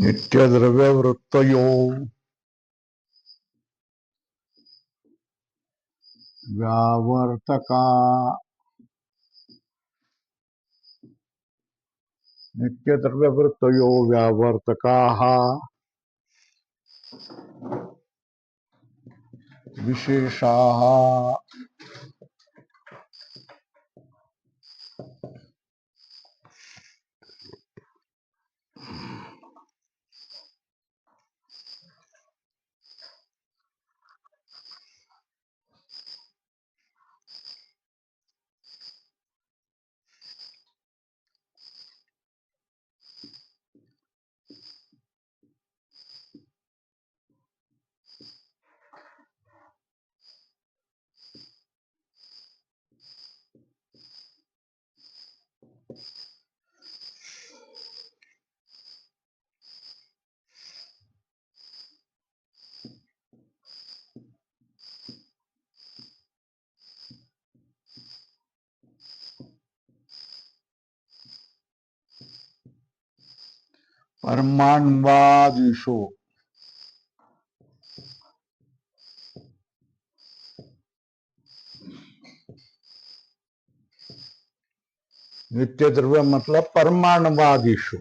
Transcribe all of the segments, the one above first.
नित्यद्रव्यवृत्तयो व्यावर्तका नित्यद्रव्यवृत्तयो व्यावर्तकाः विशेषाः परमाणुवादिषु नित्यद्रव्य मतलब परमाणुवादिषु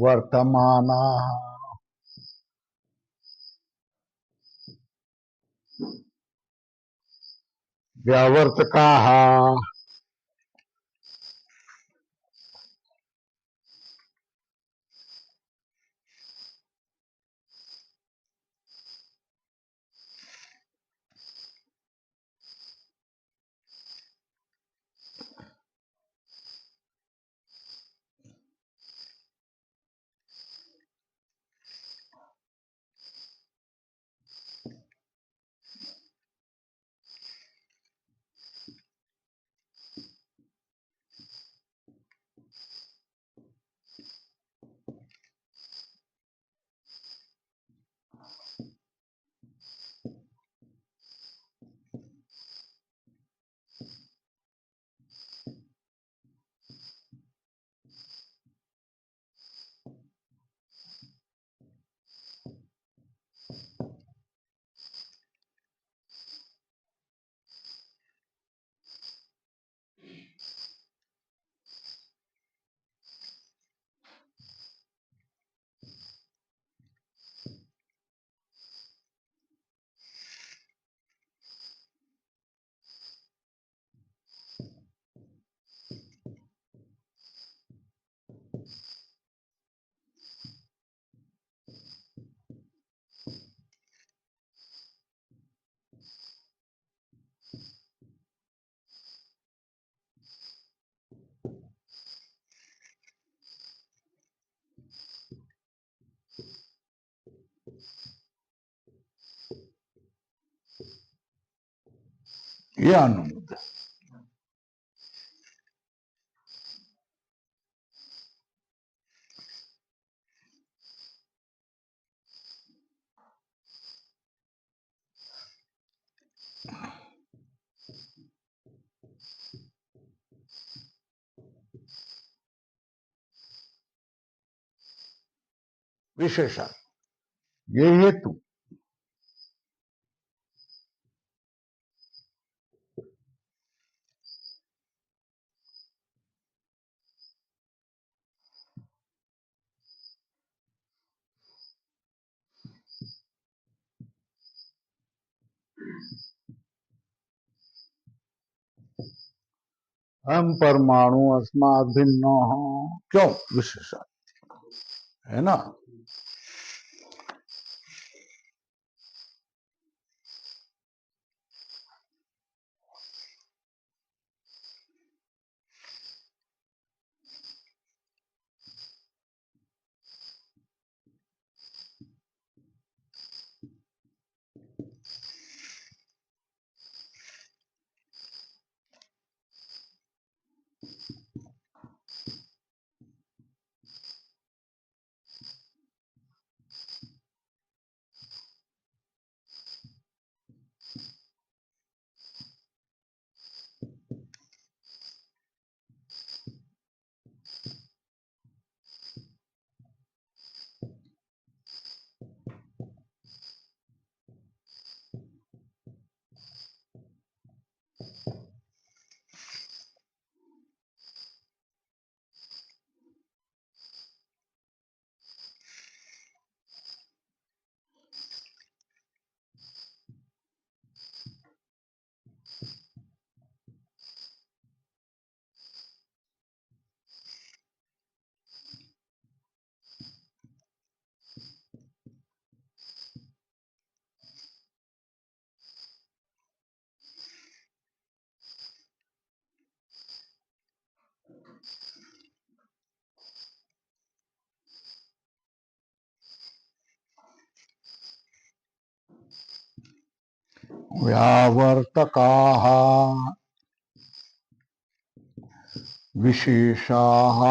वर्तमानाः व्यावर्तकाः ये अनुमोद विशेषण ये हेतु हम परमाणु अस्मात् भिन्न क्यों विशेषण है ना। व्यावर्तकाः विशेषाः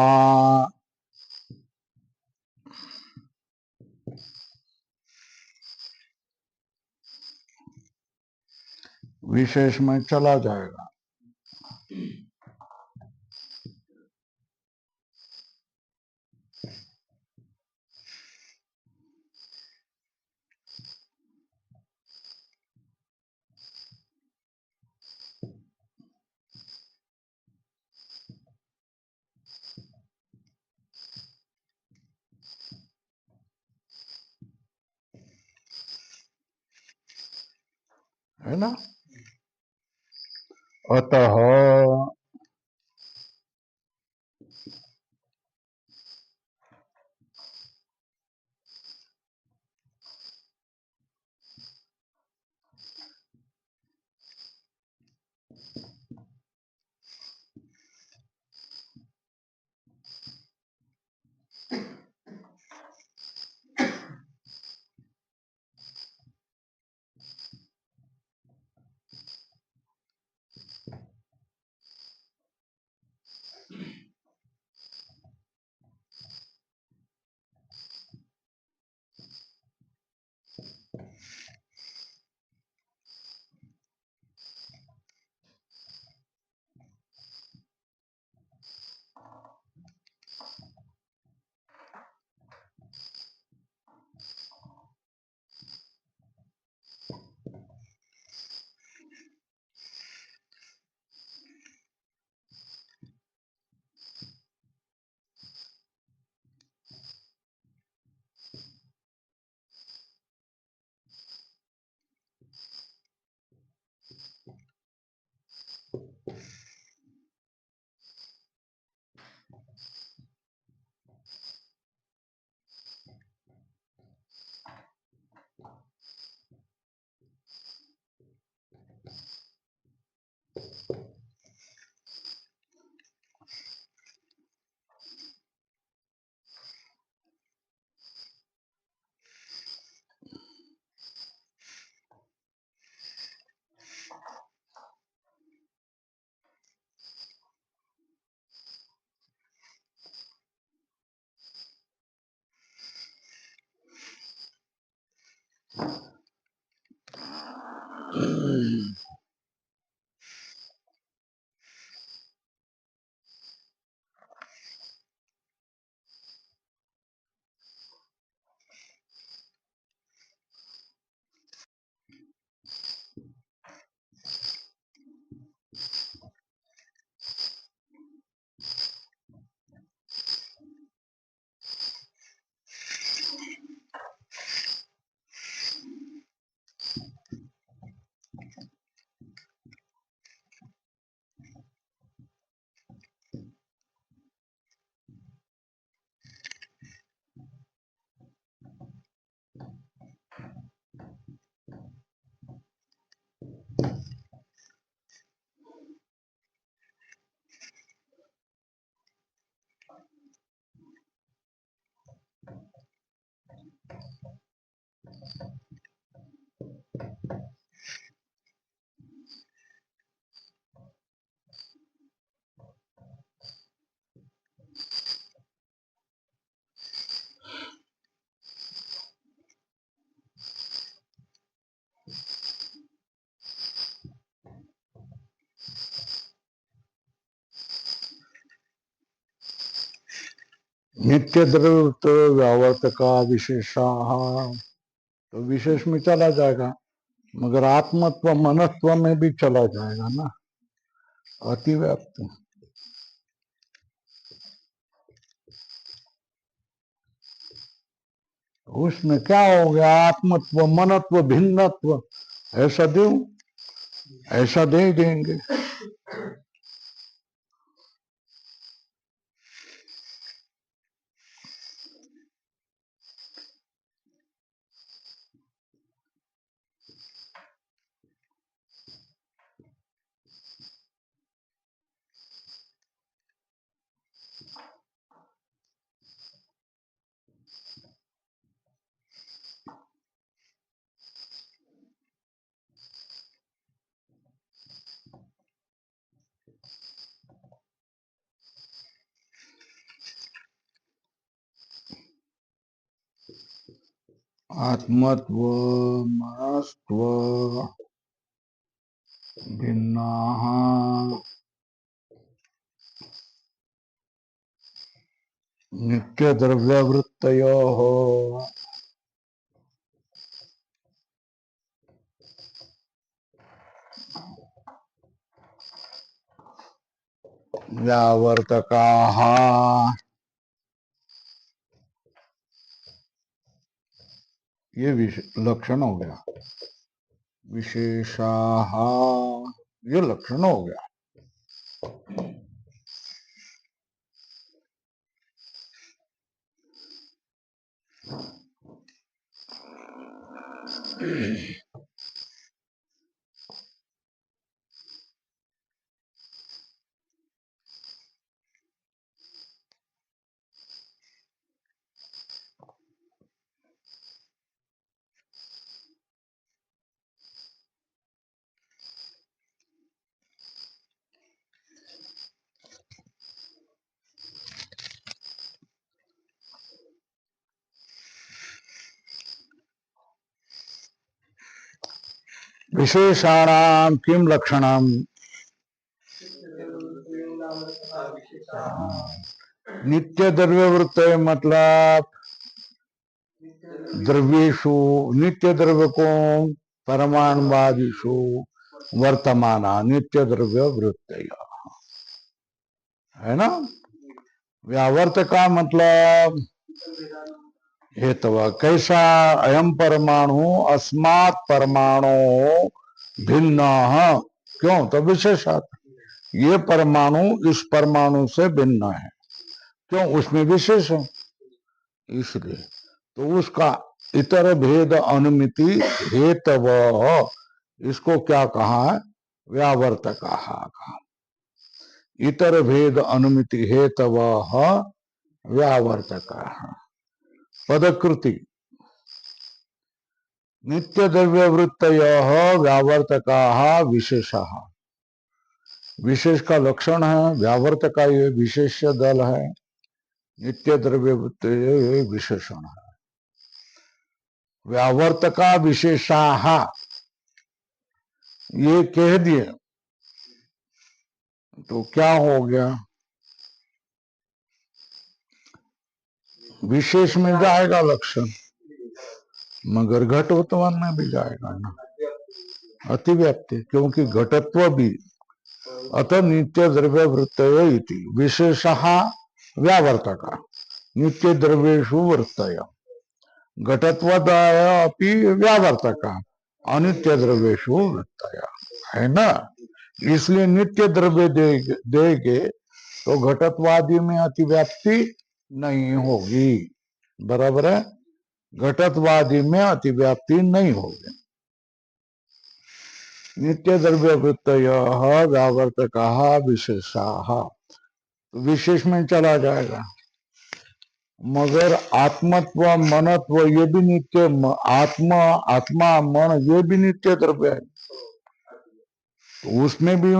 विशेष में चला जाएगा। है ना। अतः नित्य द्रवत व्यावर्तका विशेषाः, तो विशेष में चला जाएगा, मगर आत्मत्व मनत्व में भी चला जाएगा ना। अतिव्याप्ति उसमें क्या हो गया, आत्मत्व मनत्व भिन्नत्व ऐसा दो, ऐसा दे देंगे। आत्मत्व मनस्त्व भिन्नाः नित्यद्रव्यवृत्तयोः व्यावर्तकाः। ये लक्षण हो गया। विशेषाः ये लक्षण हो गया। विशेषाणाम किम लक्षणम नित्य द्रव्यवृत्त मतलब द्रव्येशु नित्य द्रव्य को परमाणुवादीशु वर्तमान नित्य द्रव्य वृत्त है ना। व्यावर्त का मतलब हेतव कैसा अयम परमाणु अस्मात् परमाणु भिन्न। क्यों तो विशेषात ये परमाणु इस परमाणु से भिन्न है। क्यों उसमें विशेष है इसलिए। तो उसका इतर भेद अनुमिति हेतव इसको क्या कहा है व्यावर्त कहा। इतर भेद अनुमिति हेतव व्यावर्त कहा। पदकृति नित्य द्रव्य वृत्त व्यावर्तका विशेषः विशेष का लक्षण है। व्यावर्त का ये विशेष दल है। नित्य द्रव्य वृत्त ये विशेषण है। व्यावर्तका विशेषाः ये कह दिए तो क्या हो गया। विशेष में जाएगा लक्षण मगर घटोत्वन में भी जाएगा ना अतिव्याप्ति। क्योंकि घटत्व भी अतः नित्य द्रव्य वृत्त विशेषः व्यावर्तक नित्य द्रव्येषु वृत्तय घटत्वदाय अपि व्यावर्तक अनित्य द्रव्येषु वृत्तय है ना। इसलिए नित्य द्रव्य देंगे तो घटत्वादि में अतिव्याप्ति नहीं होगी। बराबर है। घटत्वादि में अतिव्याप्ति नहीं होगी। नित्य द्रव्य वृत्त व्यावर्तक विशेषाः विशेष में चला जाएगा। मगर आत्मत्व मनत्व ये भी नित्य आत्मा आत्मा मन ये भी नित्य द्रव्य है। तो उसमें भी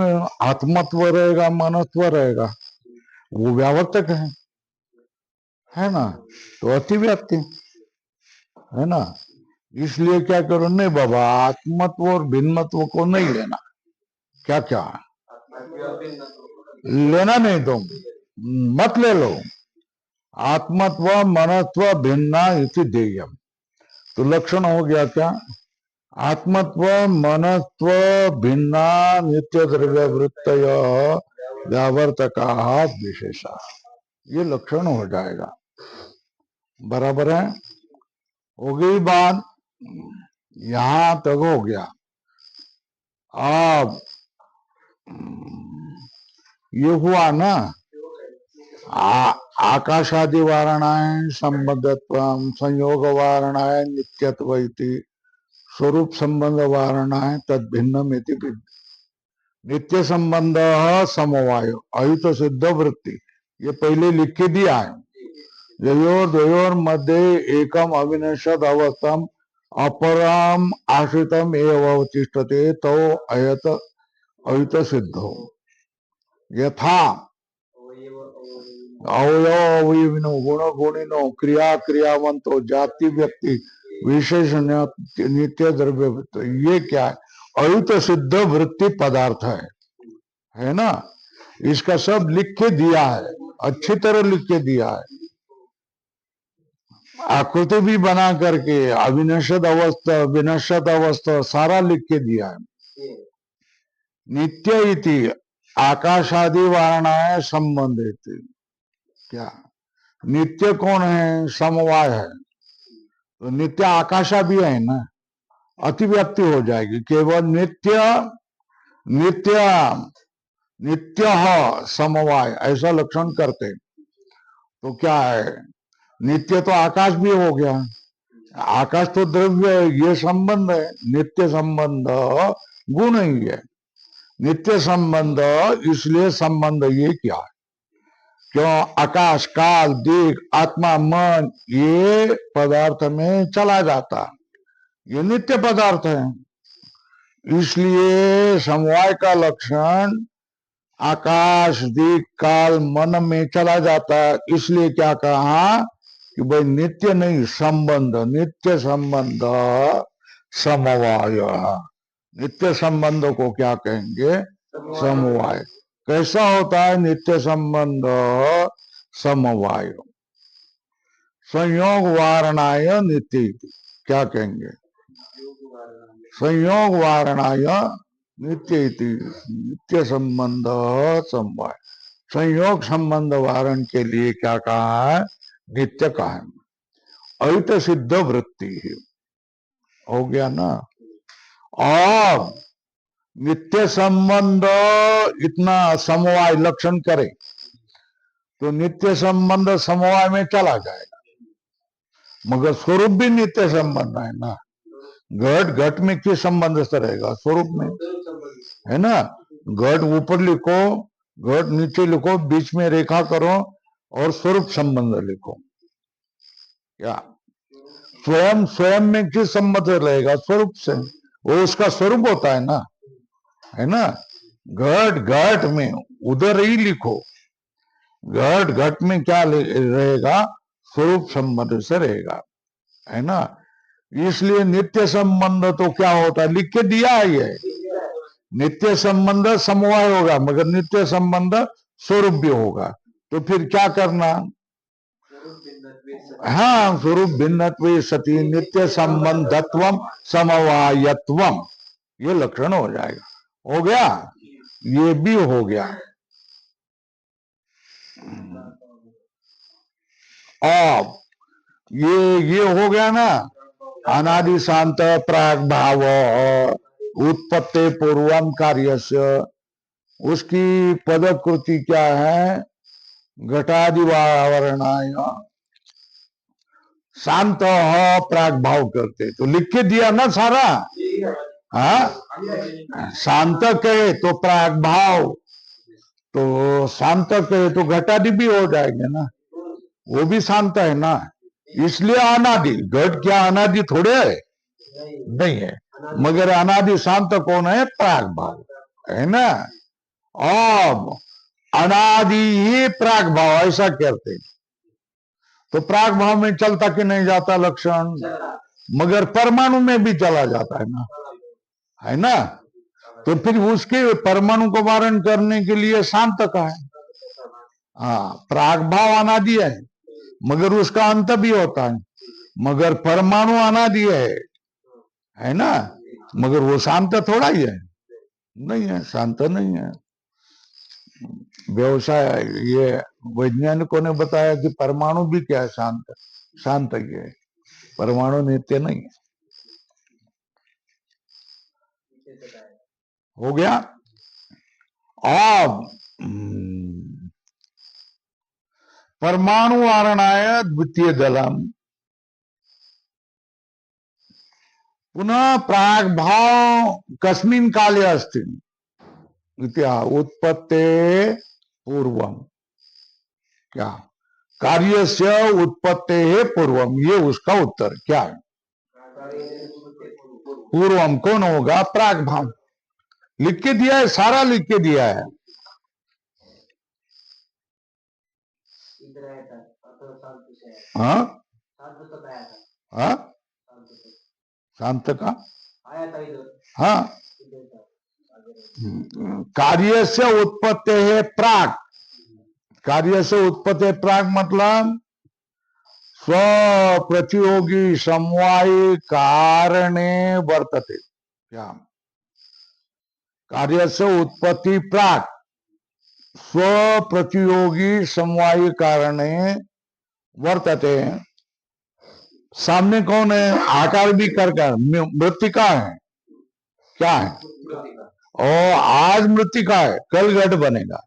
आत्मत्व रहेगा मनत्व रहेगा वो व्यावर्तक है ना। तो अतिव्याप्ति है ना। इसलिए क्या करो नहीं बाबा आत्मत्व और भिन्नत्व को नहीं लेना। क्या क्या लेना नहीं तुम मत ले लो। आत्मत्व मनत्व भिन्ना इति देयम। तो लक्षण हो गया क्या आत्मत्व मनत्व भिन्ना नित्य द्रव्य वृत्त व्यावर्तका विशेषा ये लक्षण हो जाएगा। बराबर है। हो गई बात यहां तक हो गया। अब ये हुआ ना आकाशादि वारणाएं संबंधत्व संयोग वारणाएं नित्यत्व इति स्वरूप संबंध वारणाएं तद भिन्नम इति नित्य संबंध समवाय अयुत सिद्ध वृत्ति ये पहले लिख के दिया है। द्वयोर द्वयोर मध्य एकम अविनश्यद अवस्थम अपरम आश्रितम एवं अवतिष्ठते तो अयत अयुत सिद्धो यथा अवयविनो गुण गुणिनो क्रिया क्रियावंतो जाति व्यक्ति विशेष नित्य द्रव्य वृत्ति, ये क्या है? अयुत सिद्ध वृत्ति पदार्थ है ना। इसका सब लिख के दिया है, अच्छी तरह लिख के दिया है, आकृति भी बना करके, अविनश्यत अवस्था विनश्यत अवस्था सारा लिख के दिया है। नित्य इति आकाशादि वारणाय संबंधित, क्या नित्य कौन है? समवाय है। तो नित्य आकाशा भी है ना, अतिव्याप्ति हो जाएगी। केवल नित्य नित्य नित्य समवाय ऐसा लक्षण करते तो क्या है? नित्य तो आकाश भी हो गया, आकाश तो द्रव्य है, ये संबंध है। नित्य संबंध गुण ही है, नित्य संबंध। इसलिए संबंध ये क्या है? क्यों? आकाश, काल, दिक, आत्मा, मन, ये पदार्थ में चला जाता, ये नित्य पदार्थ है। इसलिए समवाय का लक्षण आकाश, दिक, काल, मन में चला जाता है। इसलिए क्या कहा कि भाई नित्य नहीं, संबंध, नित्य संबंध समवाय। नित्य संबंध को क्या कहेंगे? समवाय। कैसा होता है नित्य संबंध? समवाय। संयोग वारणाय नित्य, क्या कहेंगे? संयोग वारणाय नित्य, नित्य संबंध समवाय। संयोग संबंध वारण के लिए क्या कहा है? नित्य कहा है। अयुत सिद्ध वृत्ति हो गया ना। और नित्य संबंध इतना समवाय लक्षण करे तो नित्य संबंध समवाय में चला जाएगा, मगर स्वरूप भी नित्य संबंध है ना। घट घट में किस संबंध से रहेगा? स्वरूप में, है ना। घट ऊपर लिखो, घट नीचे लिखो, बीच में रेखा करो और स्वरूप संबंध लिखो। क्या स्वयं स्वयं में किस संबंध से रहेगा? स्वरूप से, वो उसका स्वरूप होता है ना, है ना। घट घट में उधर ही लिखो, घट घट में क्या रहेगा? स्वरूप संबंध से रहेगा, है ना। इसलिए नित्य संबंध तो क्या होता है? लिख के दिया है ये। नित्य संबंध समवाय होगा, मगर नित्य संबंध स्वरूप भी होगा। तो फिर क्या करना? हाँ, स्वरूप भिन्नत्वे सती नित्य संबंधत्वम समवायत्वम, ये लक्षण हो जाएगा। हो गया, ये भी हो गया। अब ये हो गया ना। अनादि शांत प्राग भाव उत्पत्ति पूर्वम कार्यस्य, उसकी पदकृति क्या है? घटादि वावरणाय शांत प्राग भाव करते, तो लिख के दिया ना सारा। हाँ, शांत कहे तो प्राग भाव, तो शांत कहे तो घटादि भी हो जाएंगे ना, वो भी शांत है ना। इसलिए अनादि, घट क्या अनादि थोड़े है? नहीं है, मगर अनादि शांत कौन है? प्राग भाव, है ना। अब अनादि ही प्राग भाव, ऐसा कहते। तो प्राग भाव में चलता कि नहीं जाता लक्षण? मगर परमाणु में भी चला जाता है ना, है ना। तो फिर उसके परमाणु को वारण करने के लिए शांत का है। हाँ, प्राग भाव अनादि है, मगर उसका अंत भी होता है। मगर परमाणु अनादि है ना, मगर वो शांत थोड़ा ही है, नहीं है, शांत नहीं है। व्यवसाय, ये वैज्ञानिकों ने बताया कि परमाणु भी क्या है? शांत, शांत ही है, परमाणु नित्य नहीं है। हो गया। अब परमाणु वारणाय द्वितीय दलम, पुनः प्राग भाव कस्मिन् काले अस्ति? उत्पत्ते पूर्वम, क्या कार्यस्य उत्पत्ते पूर्वम, ये उसका उत्तर क्या है? पूर्वम कौन होगा? प्राग भाव। लिख के दिया है, सारा लिख के दिया है। हाँ हाँ, शांत का हाँ कार्य से उत्पत्ति है प्राग, कार्य से उत्पत्ति प्राग मतलब स्व प्रतियोगी समवायी कारणे वर्तते। क्या कार्य से उत्पत्ति प्राग स्व प्रतियोगी समवायी कारणे वर्तते। सामने कौन है? आकार भी करके मृत्तिका है। क्या है? और आज मृत्तिका है, कल घट बनेगा,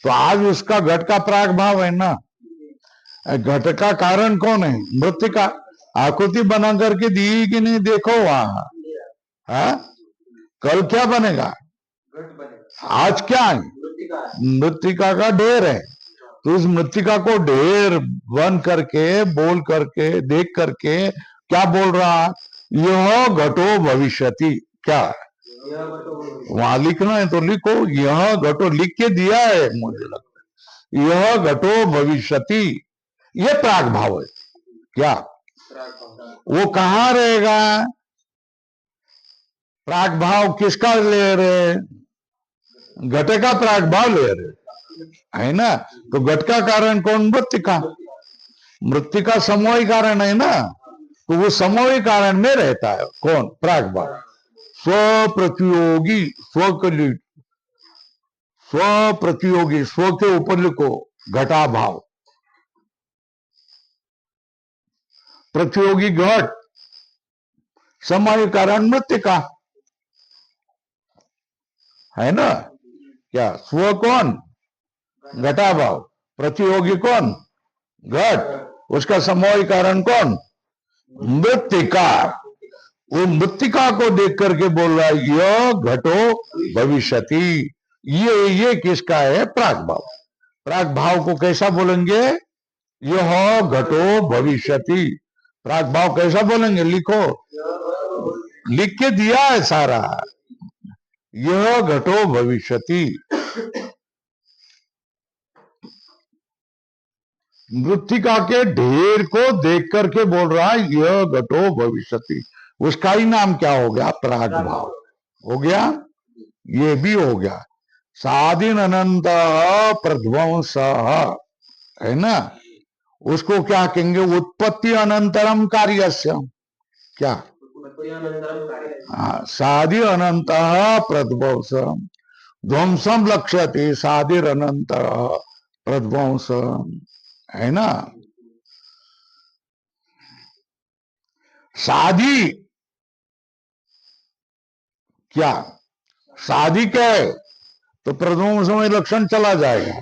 तो आज उसका घट का प्राग भाव है ना। घट का कारण कौन है? मृत्तिका। आकृति बना करके दी कि नहीं, देखो वहां है। कल क्या बनेगा? आज क्या है? मृत्तिका का ढेर है। तो उस मृत्तिका को ढेर बन करके, बोल करके, देख करके क्या बोल रहा? यह घटो भविष्यति। क्या वहां लिखना है तो लिखो, यह घटो लिख के दिया है मुझे लगता है। यह घटो भविष्यति, ये प्राग भाव है। क्या वो कहां रहेगा? प्राग भाव किसका ले रहे? घट का प्राग भाव ले रहे है ना। तो घट का कारण कौन? मृत्तिका। मृत्तिका समवायी कारण है ना, तो वो समवायी कारण में रहता है कौन? प्राग भाव। स्व प्रतियोगी, स्व प्रतियोगी, स्व के ऊपर लिखो घटा भाव। प्रतियोगी घट, समवायी कारण मृत्तिका है ना। क्या स्व कौन? घटा भाव। प्रतियोगी कौन? घट। उसका समवायी कारण कौन? मृत्तिका। वो मृत्तिका को देख करके बोल रहा है यह घटो भविष्यति। ये किसका है? प्राग भाव। प्राग भाव को कैसा बोलेंगे? यह घटो भविष्यति। प्राग भाव कैसा बोलेंगे? लिखो, लिख के दिया है सारा। यह घटो भविष्यति। मृत्तिका के ढेर को देख करके बोल रहा है यह घटो भविष्यति। उसका ही नाम क्या हो गया? प्राग भाव हो गया। ये भी हो गया। साधीन अनंत प्रध्वंस है ना, उसको क्या कहेंगे? उत्पत्ति अनंतरम कार्यस्य। क्या? साधि अनंत प्रध्वंस ध्वंसम लक्ष्यते। साधिर अनंत प्रध्वंस है ना। साधी क्या? साधी क्या है? तो प्रध्वंस में लक्षण चला जाएगा,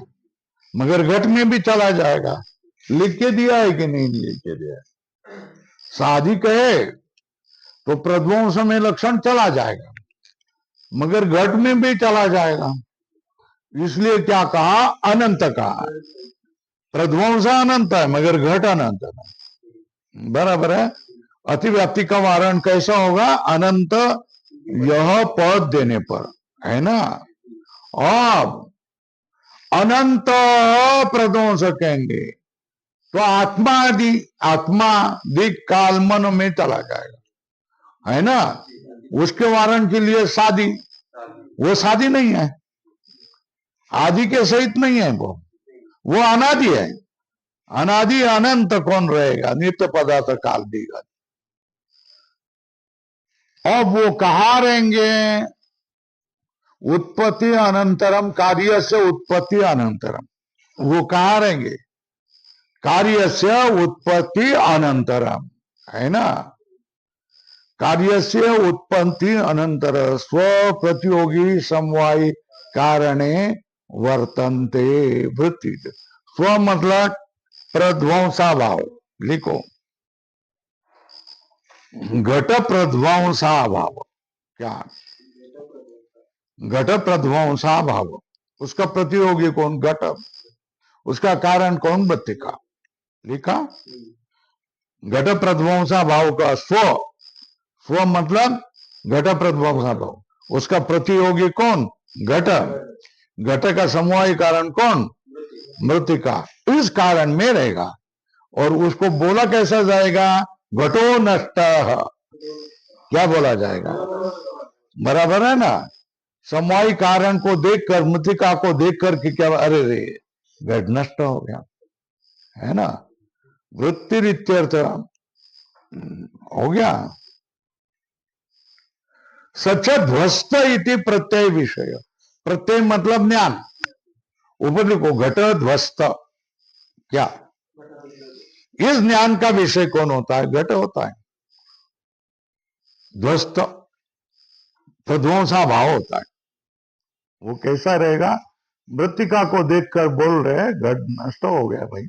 मगर घट में भी चला जाएगा। लिख के दिया है कि नहीं लिख के दिया? साधी कहे तो प्रध्वंस में लक्षण चला जाएगा, मगर घट में भी चला जाएगा। इसलिए क्या कहा? अनंत कहा। प्रध्वंस अनंत है मगर घट अनंत है। बराबर है। अतिव्याप्ति का वारण कैसा होगा? अनंत यह पद देने पर है ना। अब अनंत प्रध्वंस कहेंगे तो आत्मा दिक काल मन में चला जाएगा है ना। उसके वारण के लिए शादी, वो शादी नहीं है, आदि के सहित नहीं है, वो अनादि है। अनादि अनंत कौन रहेगा? नित्य पदार्थ काल देगा। अब वो कहा रहेंगे? उत्पत्ति अनंतरम कार्य से उत्पत्ति अनंतरम। वो कहा रहेंगे? कार्य से उत्पत्ति अनंतरम है ना। कार्य से उत्पत्ति अनंतर स्व प्रतियोगी समवायी कारणे वर्तन्ते वृत्ति। स्व मतलब प्रध्वंसा भाव। लिखो, घट प्रध्वंसा भाव। क्या? घट प्रध्वंसा भाव। उसका प्रतियोगी कौन? घट। उसका कारण कौन? मृत्तिका। लिखा। घट प्रध्वंसा भाव का स्व मतलब घट प्रध्वंसा भाव। उसका प्रतियोगी कौन? घट। घट का समवायी कारण कौन? मृत्तिका। इस कारण में रहेगा। और उसको बोला कैसा जाएगा? घटो नष्ट। क्या बोला जाएगा? बराबर है ना। समवायी कारण को देखकर, मृतिका को देखकर कि क्या, अरे रे घट नष्ट हो गया, है ना। वृत्ति रित्यर्थ हो गया। सच ध्वस्त इति प्रत्यय विषय। प्रत्यय मतलब ज्ञान। ऊपर लिखो घट ध्वस्त, क्या इस ज्ञान का विषय कौन होता है? घट होता है। ध्वस्त प्रध्वंसा भाव होता है। वो कैसा रहेगा? मृतिका को देखकर बोल रहे घट नष्ट हो गया भाई।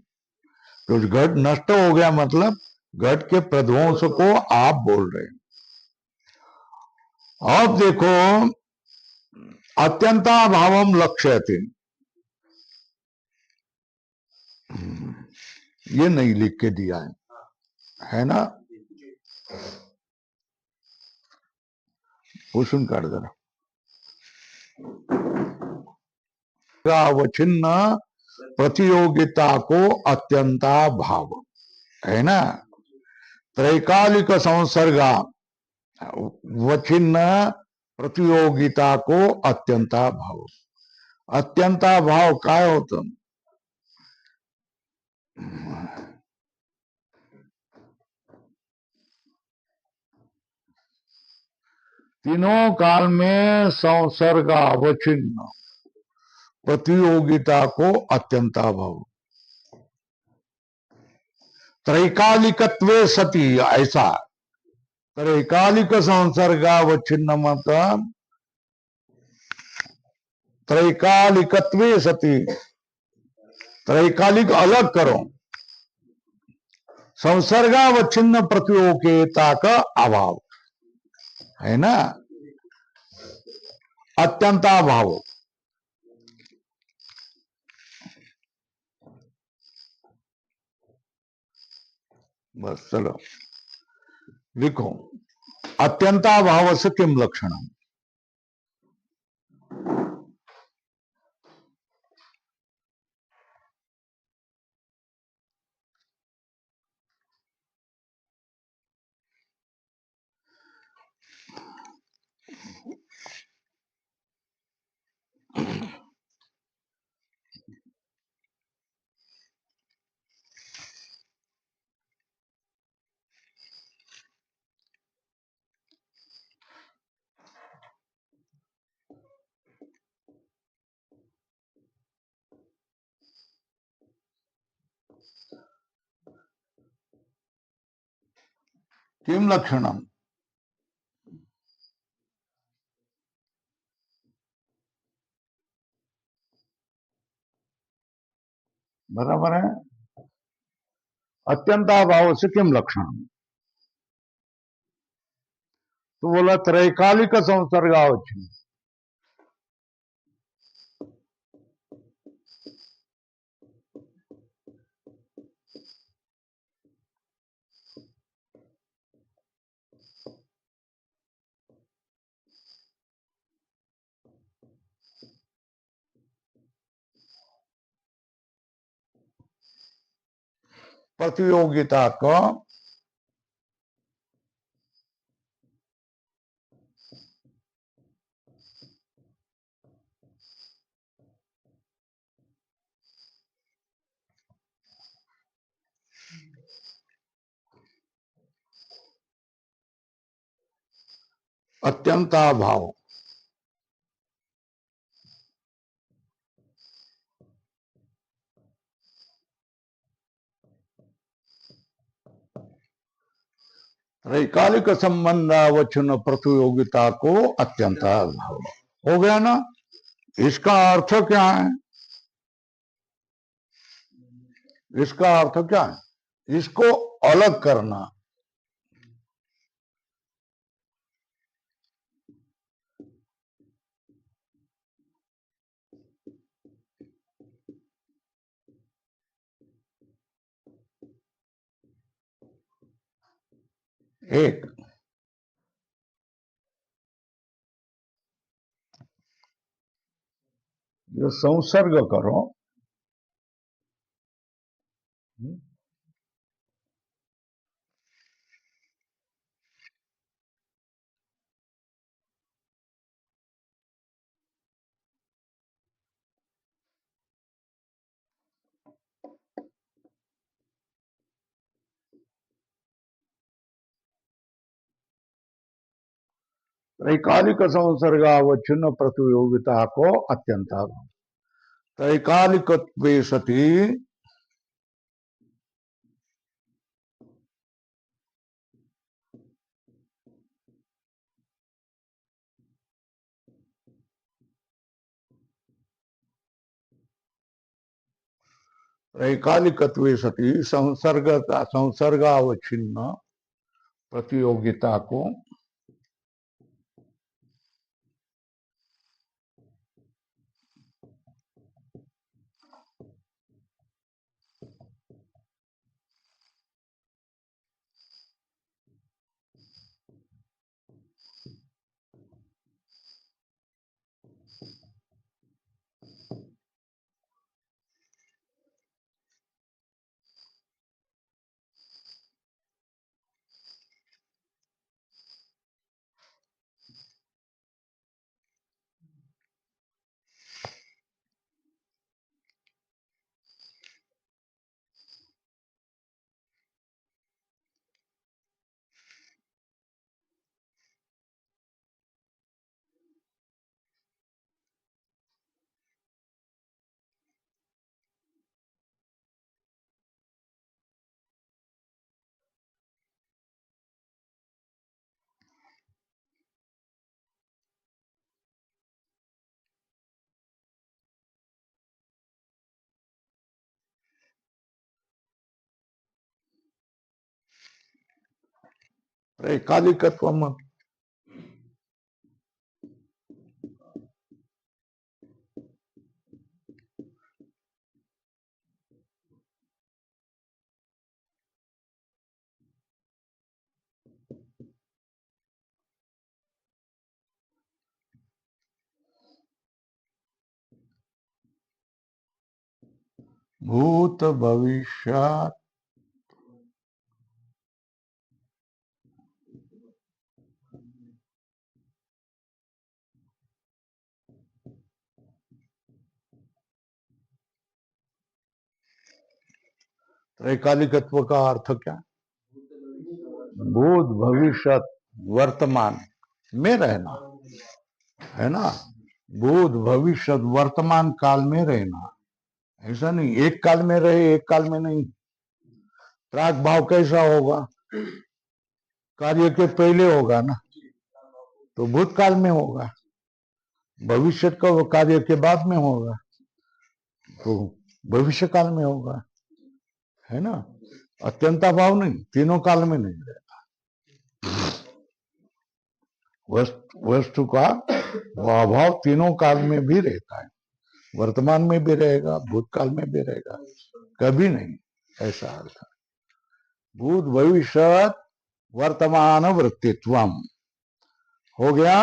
तो घट नष्ट हो गया मतलब घट के प्रध्वंस को आप बोल रहे हैं। अब देखो, अत्यंता भावम लक्ष्यते, ये नहीं लिख के दिया है ना। भूषण कर देना। अवचिन्न प्रतियोगिता को अत्यंता भाव, है ना। त्रैकालिक संसर्गा वचिन्न प्रतियोगिता को अत्यंता भाव। अत्यंता भाव काय होतं? तीनों काल में संसर्गावचिन्न प्रतियोगिता को अत्यंता भाव। त्रैकालिकत्वे सती, ऐसा त्रैकालिक संसर्गावचिन्न मतलब त्रैकालिकत्वे सती, त्रैकालिक अलग करो, संसर्गावच्छिन्न प्रतियोगिता का अभाव, है ना। अत्यंता भाव। बस चलो लिखो, अत्यंता भाव से किम लक्षण? किम लक्षणम? बराबर है। अत्यंता भाव से किम लक्षण? तो बोला त्रैकालिक संसर्गावच्छिन्न। प्रतियोगिता का अत्यंता भाव। त्रैकालिक संबंधावच्छिन्न प्रतियोगिता को अत्यंता भाव। हो गया ना। इसका अर्थ क्या है? इसका अर्थ क्या है? इसको अलग करना। एक जो संसर्ग करो, त्रैकालिक संसर्गावच्छिन्न प्रतियोगिता को अत्यंत त्रैकालिकत्वे सति त्रैकालिकत्वे सति संसर्गावच्छिन्न प्रतियोगिता को त्रैकालिकत्व भूत भविष्य त्रैकालिकत्व का अर्थ क्या? भूत भविष्य वर्तमान में रहना है ना। भूत भविष्य वर्तमान काल में रहना, ऐसा नहीं एक काल में रहे एक काल में नहीं। प्राग भाव कैसा होगा? कार्य के पहले होगा ना, तो भूतकाल में होगा। भविष्य का वो कार्य के बाद में होगा, तो भविष्य काल में होगा, है ना। अत्यंता भाव नहीं, तीनों काल में नहीं रहता। वस्तु का अभाव तीनों काल में भी रहता है, वर्तमान में भी रहेगा, भूतकाल में भी रहेगा, कभी नहीं, ऐसा अर्थ। भूत भविष्य वर्तमान वृत्तित्वम हो गया।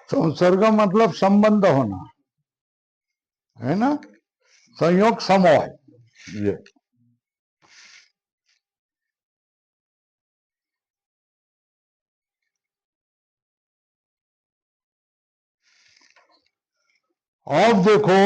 संसर्ग मतलब संबंध होना, है ना, संयोग समवाय। ये अब देखो,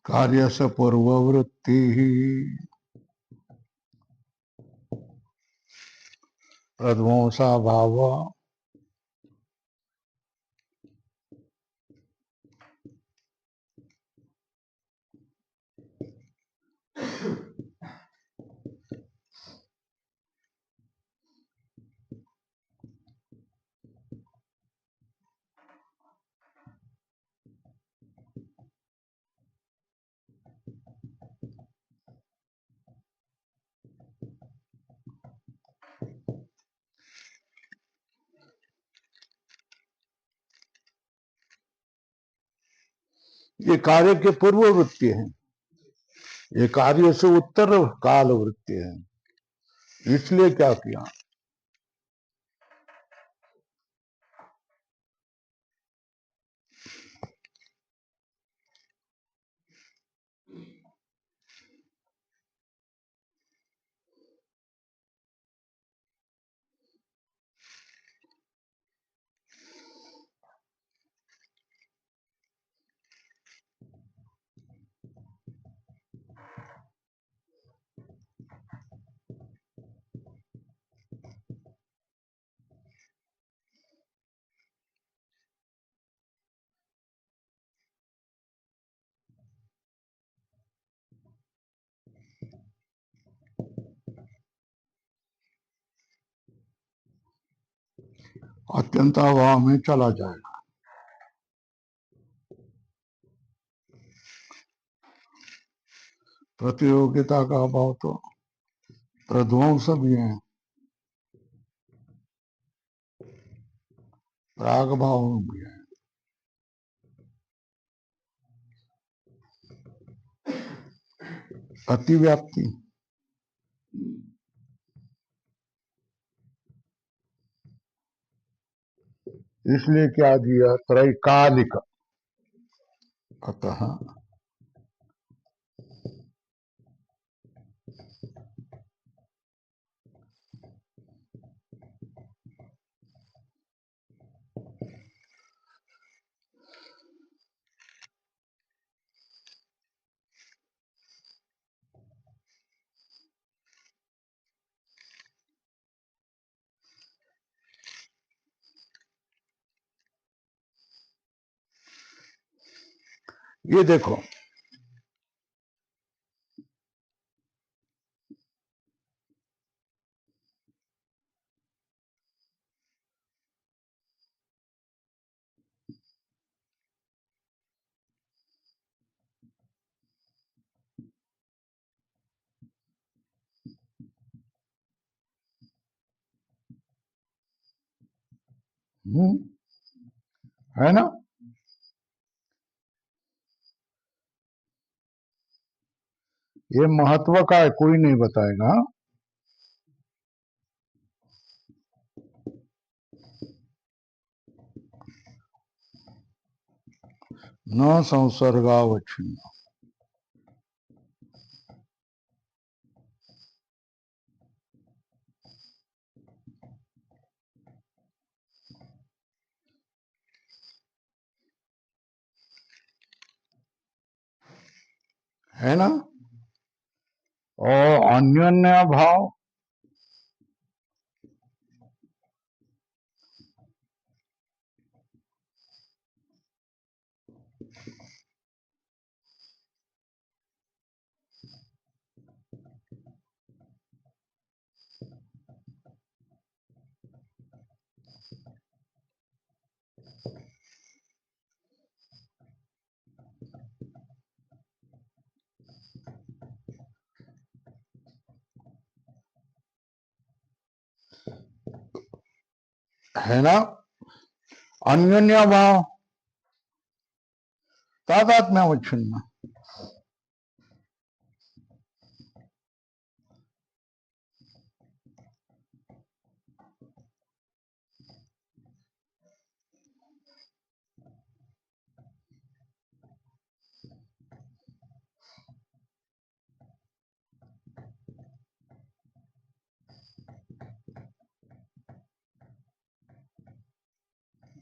कार्य से पूर्ववृत्ति ही प्रध्वंसा भाव, ये कार्य के पूर्ववृत्ति है, ये कार्य से उत्तर काल वृत्ति है। इसलिए क्या किया, अत्यंताभाव में चला जाएगा। प्रतियोगिता का भाव तो प्रध्वंस भी है, राग भाव भी है। अतिव्याप्ति, इसलिए क्या दिया, त्रैकालिक। अतः ये देखो, है ना, ये महत्व का है, कोई नहीं बताएगा। न संसर्गावच्छिन्न, है ना। और अन्योन्य भाव, है ना। अन्योन्य भाव, तादात्म्यावच्छिन्न,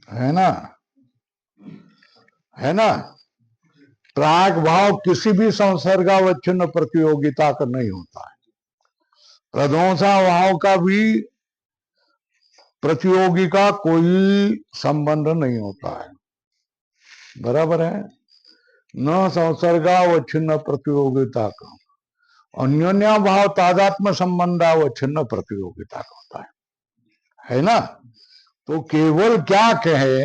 है ना, है ना। प्राग भाव किसी भी संसर्गावच्छिन्न प्रतियोगिता का नहीं होता है। प्रध्वंसा भाव का भी प्रतियोगी का कोई संबंध नहीं होता है, बराबर है। न संसर्गावच्छिन्न प्रतियोगिता का, अन्योन्या भाव तादात्म्य संबंधावच्छिन्न प्रतियोगिता का होता है ना। तो केवल क्या कहे,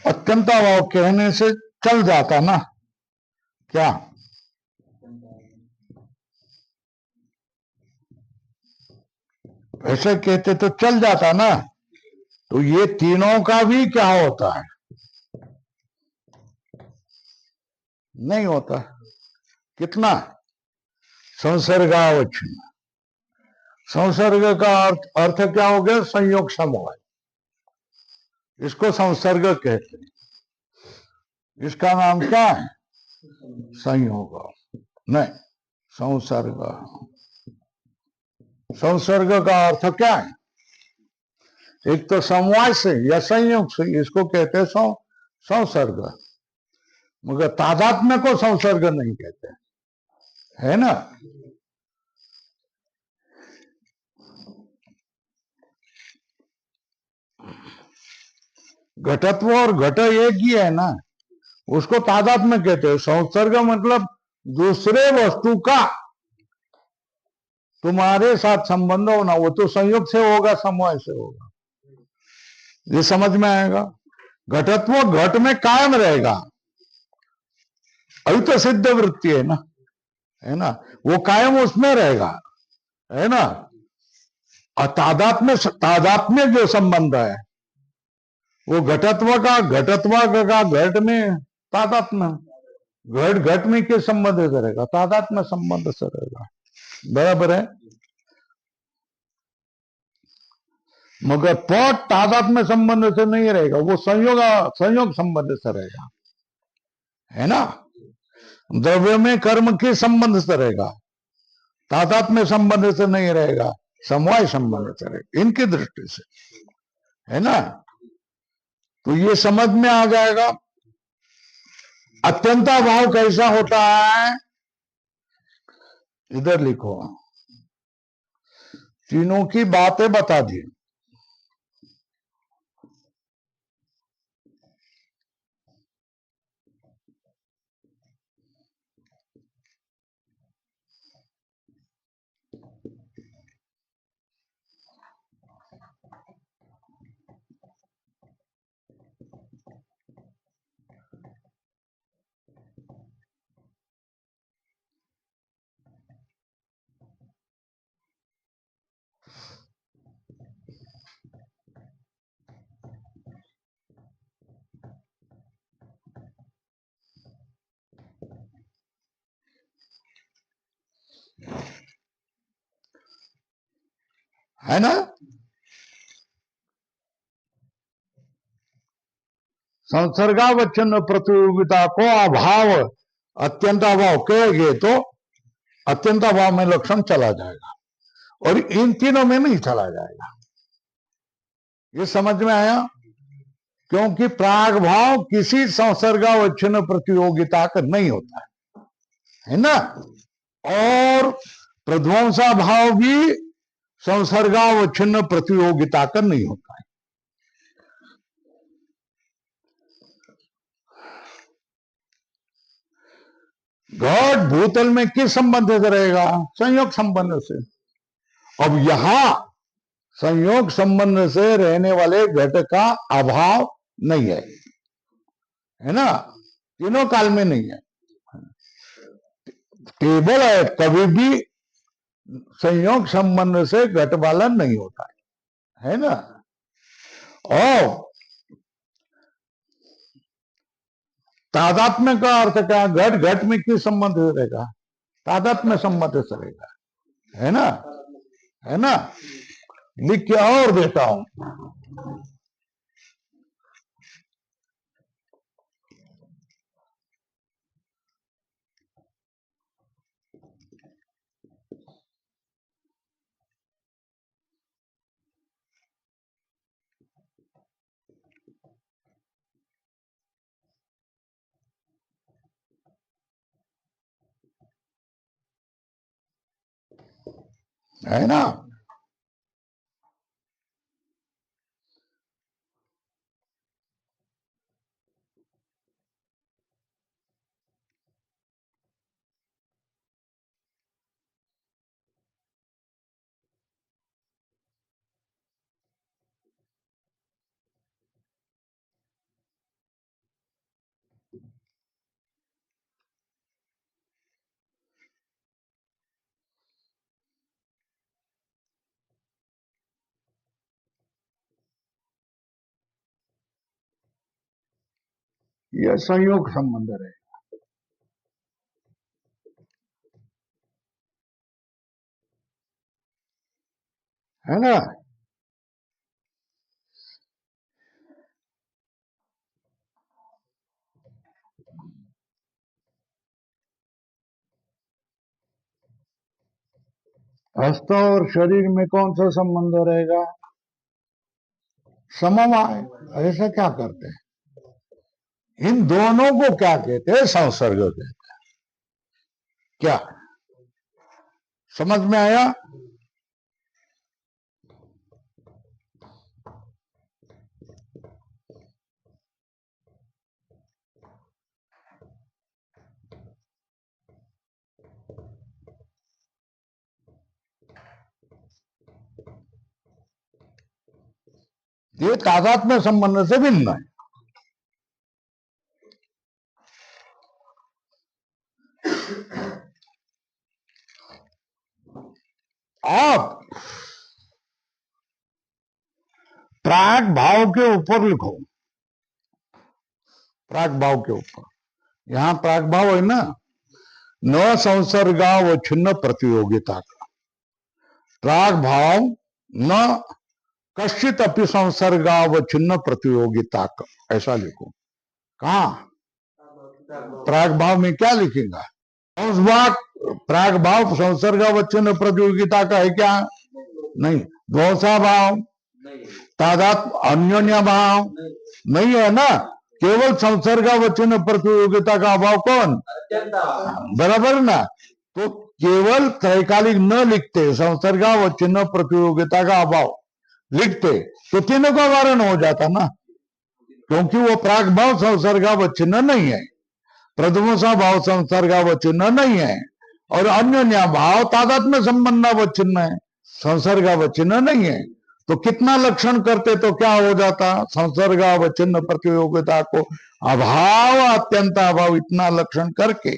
अत्यंता भाव कहने से चल जाता ना, क्या ऐसे कहते तो चल जाता ना। तो ये तीनों का भी क्या होता है, नहीं होता। कितना संसर्गावच्छिन्न, संसर्ग का अर्थ क्या हो गया, संयोग समूह, इसको संसर्ग कहते हैं। इसका नाम क्या है, संयोग, नहीं संसर्ग। संसर्ग का अर्थ क्या है, एक तो समवाय से या संयोग से, इसको कहते हैं संसर्ग। मगर तादात्म्य को संसर्ग नहीं कहते, है ना। घटत्व और घट एक ही है ना, उसको तादात्म्य कहते हैं। संसर्ग मतलब दूसरे वस्तु का तुम्हारे साथ संबंध होना, वो तो संयोग से होगा, समवाय से होगा। ये समझ में आएगा। घटत्व घट में कायम रहेगा, अभी तो सिद्ध वृत्ति है ना, वो कायम उसमें रहेगा, है ना। और तादात्म्य जो संबंध है वो घटत्व का घट में तादात्म्य, घट घट में किस संबंध से रहेगा, तादात्म्य संबंध से रहेगा, बराबर है। मगर पट तादात्म्य संबंध से नहीं रहेगा, वो संयोग संबंध से रहेगा, है ना। द्रव्य में कर्म के संबंध से रहेगा, तादात्म्य संबंध से नहीं रहेगा, समवाय संबंध से रहेगा, इनकी दृष्टि से, है ना। तो ये समझ में आ जाएगा। अत्यंता भाव कैसा होता है, इधर लिखो, तीनों की बातें बता दी। है ना। संसर्गावच्छिन्न प्रतियोगिता को अभाव, अत्यंत अभाव कहेंगे तो अत्यंत अभाव में लक्षण चला जाएगा, और इन तीनों में नहीं चला जाएगा। ये समझ में आया? क्योंकि प्राग भाव किसी संसर्गावच्छिन्न प्रतियोगिता का नहीं होता है ना, और प्रध्वंसा भाव भी संसर्गावच्छिन्न प्रतियोगिता का नहीं होता है। घट भूतल में किस संबंध से रहेगा? संयोग संबंध से। अब यहां संयोग संबंध से रहने वाले घट का अभाव नहीं है ना, तीनों काल में नहीं है। केवल है कभी भी संयोग संबंध से घट वाला नहीं होता है ना। और तादात्म्य का अर्थ क्या? घट घट में किस संबंध से रहेगा? तादात्म्य संबंध से रहेगा, है ना, है ना। लिख के और देता हूं। है ना, यह संयोग संबंध है ना। हस्त और शरीर में कौन सा संबंध रहेगा? समवाय। ऐसा क्या करते हैं? इन दोनों को क्या कहते हैं? संसर्ग कहते हैं। क्या समझ में आया? ये तादात्म्य संबंध से भिन्न है। आप प्राग भाव के ऊपर लिखो, प्राग भाव के ऊपर। यहां प्राग भाव है ना, न संसर्गावच्छिन्न प्रतियोगिता का प्राग भाव, न कश्चित अपि संसर्गावच्छिन्न प्रतियोगिता का, ऐसा लिखो। कहा प्राग भाव में क्या लिखेगा? प्राग भाव संसर्गावच्छिन्न प्रतियोगिता का है क्या? नहीं। द्वंसा भाव, तादात अन्योन्य भाव नहीं है ना, केवल संसर्गावच्छिन्न प्रतियोगिता का अभाव कौन? बराबर ना। तो केवल त्रैकालिक न लिखते, संसर्गावच्छिन्न प्रतियोगिता का अभाव लिखते तो तीनों का वारण हो जाता ना, क्योंकि वो प्राग भाव संसर्गावच्छिन्न नहीं है, प्रथमोसा भाव संसर्गावच्छिन्न नहीं है, और अन्योन्या भाव तादात्म्य संबंधावच्छिन्न है, संसर्गावच्छिन्न नहीं है। तो कितना लक्षण करते तो क्या हो जाता? संसर्गावच्छिन्न प्रतियोगिता को अभाव, अत्यंत अभाव, इतना लक्षण करके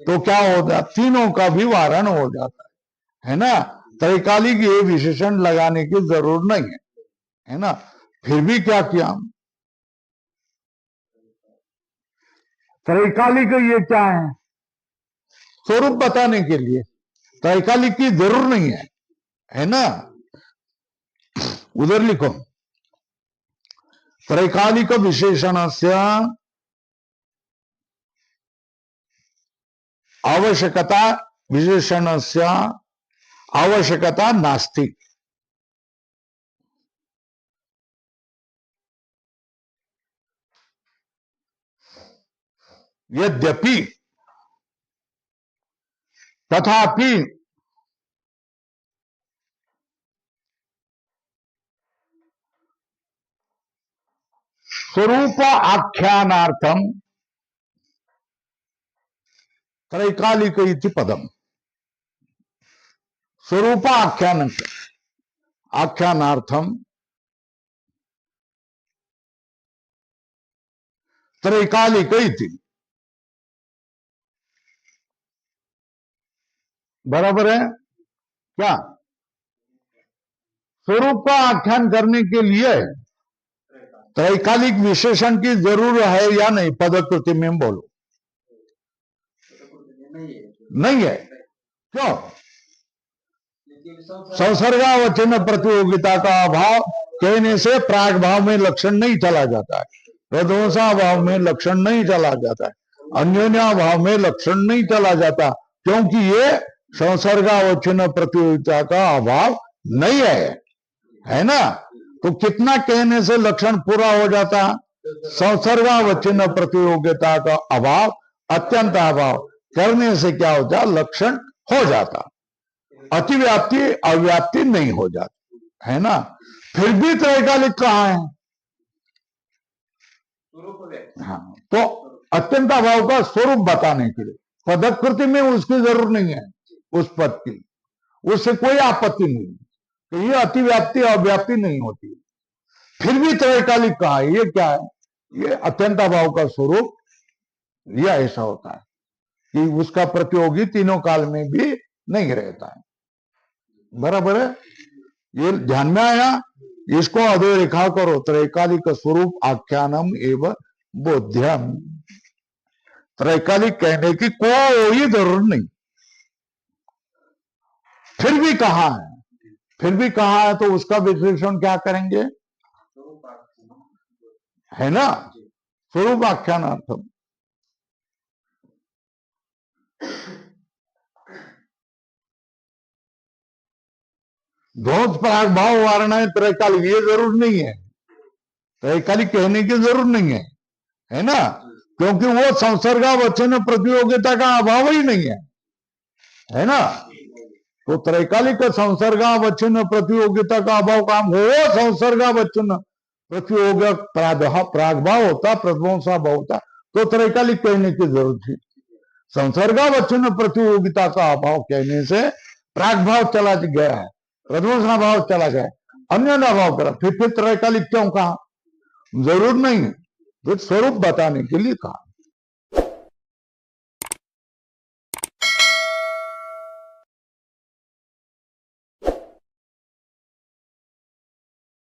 तो क्या हो जाता? तीनों का भी वारण हो जाता है ना। त्रैकालिक ये विशेषण लगाने की जरूरत नहीं है ना। फिर भी क्या किया? त्रैकालिक ये क्या है? स्वरूप बताने के लिए। त्रैकालिक की जरूर नहीं है ना। उधर लिखो, त्रैकालिक विशेषणस्य आवश्यकता, विशेषणस्य आवश्यकता नास्ति। यद्यपि, तथापि, स्वरूप आख्यानार्थम त्रैकालिक इति पदम। स्वरूप आख्यानार्थम त्रैकालिक इति, बराबर है क्या? स्वरूप का आख्यान करने के लिए त्रैकालिक विशेषण की जरूरत है या नहीं? पदकृति में बोलो। नहीं है। क्यों? संसर्गावचन प्रतियोगिता का अभाव कहने से प्राग भाव में लक्षण नहीं चला जाता है, रध्वंसा भाव में लक्षण नहीं चला जाता है, अन्योन्या भाव में लक्षण नहीं चला जाता, क्योंकि ये संसर्गावचन प्रतियोगिता का अभाव नहीं है ना? तो कितना कहने से लक्षण पूरा हो जाता? संसर्गावचन प्रतियोगिता का अभाव, अत्यंत अभाव करने से क्या होता? लक्षण हो जाता, अतिव्याप्ति अव्याप्ति नहीं हो जाती, है ना? फिर भी त्रैकालिक कहाँ है? हाँ, तो अत्यंत अभाव का स्वरूप बताने के लिए पदकृति में उसकी जरूरत नहीं है, उस पद की, उससे कोई आपत्ति नहीं है, तो ये अतिव्याप्ति अव्याप्ति नहीं होती। फिर भी त्रैकालिक कहा है, ये क्या है? ये अत्यंत अभाव का स्वरूप, यह ऐसा होता है कि उसका प्रतियोगी तीनों काल में भी नहीं रहता है, बराबर है? ये ध्यान में आया? इसको अधोरेखा करो, त्रैकालिक स्वरूप आख्यानम एवं बोध्यम। त्रैकालिक कहने की कोई जरूरत नहीं। फिर भी कहा है, फिर भी कहा है, तो उसका विश्लेषण क्या करेंगे? है ना? स्वरूप आख्यानार्थम। ध्वंस प्राग भाव वारणा त्रैकालिक, ये जरूर नहीं है, त्रैकालिक कहने की जरूरत नहीं है ना? क्योंकि वो संसर्गावचन प्रतियोगिता का अभाव ही नहीं है ना? तो त्रैकालिक संसर्गावचन प्रतियोगिता का अभाव काम हो, संसर्गावचन प्रतियोग प्रागभाव होता, प्रध्वंसा भाव होता, तो त्रैकालिक कहने की जरूरत थी। संसर्गावचन प्रतियोगिता का अभाव कहने से प्रागभाव चला गया है, प्रध्वंसा भाव चला गया, अन्य भाव करा, फिर त्रैकालिक क्यों कहा? जरूर नहीं है, स्वरूप बताने के लिए कहा।